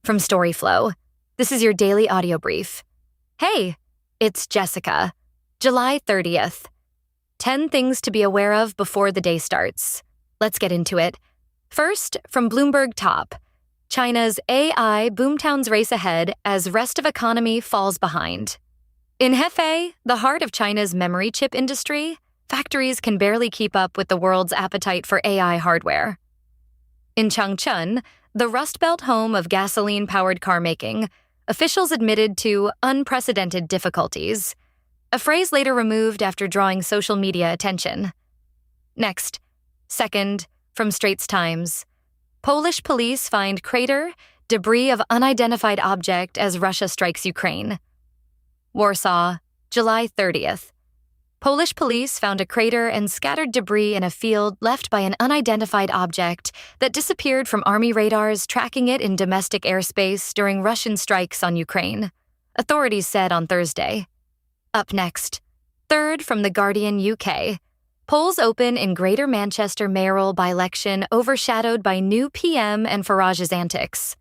from storyflo. This is your daily audio brief. Hey, it's Jessica. July 30th. 10 things to be aware of before the day starts. Let's get into it. First, from Bloomberg Top. China's AI boomtowns race ahead as rest of economy falls behind. In Hefei, the heart of China's memory chip industry, factories can barely keep up with the world's appetite for AI hardware. In Changchun, the Rust Belt home of gasoline-powered car making, officials admitted to unprecedented difficulties, a phrase later removed after drawing social media attention. Next, second, from Straits Times. Polish police find crater, debris of unidentified object as Russia strikes Ukraine. Warsaw, July 30th. Polish police found a crater and scattered debris in a field left by an unidentified object that disappeared from Army radars tracking it in domestic airspace during Russian strikes on Ukraine, authorities said on Thursday. Up next, third from The Guardian UK. Polls open in Greater Manchester mayoral by-election overshadowed by new PM and Farage's antics.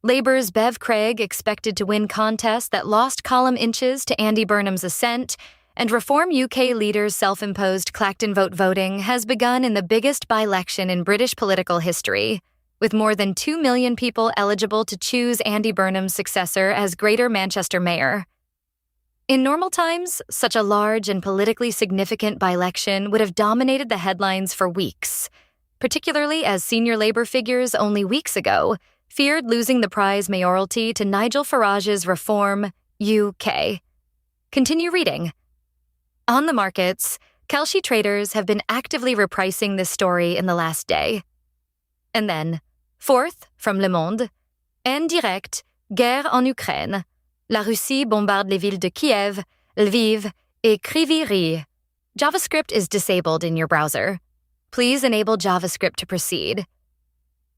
Labour's Bev Craig expected to win contest that lost column inches to Andy Burnham's ascent, and Reform UK leader's self-imposed Clacton vote voting has begun in the biggest by-election in British political history, with more than 2 million people eligible to choose Andy Burnham's successor as Greater Manchester mayor. In normal times, such a large and politically significant by-election would have dominated the headlines for weeks, particularly as senior Labour figures only weeks ago feared losing the prize mayoralty to Nigel Farage's Reform UK. Continue reading. On the markets, Kelshi traders have been actively repricing this story in the last day. And then, fourth, from Le Monde, en direct, guerre en Ukraine. La Russie bombarde les villes de Kiev, Lviv, et Kryvyi Rih. JavaScript is disabled in your browser. Please enable JavaScript to proceed.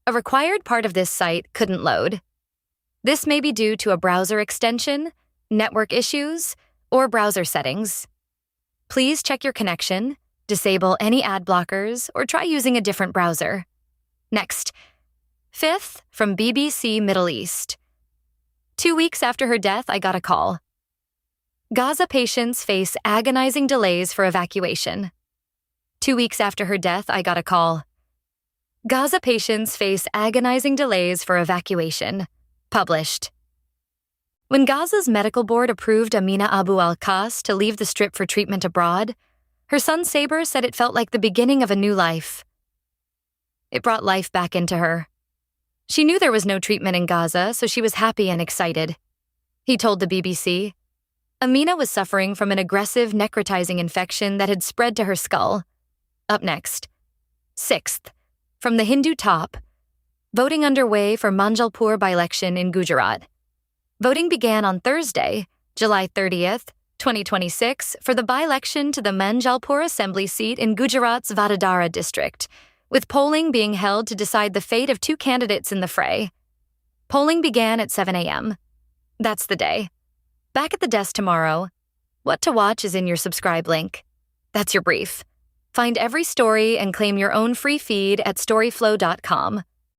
A required part of this site couldn't load. This may be due to a browser extension, network issues, or browser settings. Please check your connection, disable any ad blockers, or try using a different browser. Next, fifth, from BBC Middle East. 2 weeks after her death, I got a call. Gaza patients face agonizing delays for evacuation. 2 weeks after her death, I got a call. Gaza patients face agonizing delays for evacuation. Published. When Gaza's medical board approved Amina Abu al-Qas to leave the Strip for treatment abroad, her son Saber said it felt like the beginning of a new life. It brought life back into her. She knew there was no treatment in Gaza, so she was happy and excited. He told the BBC. Amina was suffering from an aggressive necrotizing infection that had spread to her skull. Up next. Sixth, from the Hindu Top. Voting underway for Manjalpur by-election in Gujarat. Voting began on Thursday, July 30th, 2026, for the by-election to the Manjalpur Assembly seat in Gujarat's Vadodara district, with polling being held to decide the fate of 2 candidates in the fray. Polling began at 7 a.m. That's the day. Back at the desk tomorrow. What to watch is in your subscribe link. That's your brief. Find every story and claim your own free feed at storyflo.com.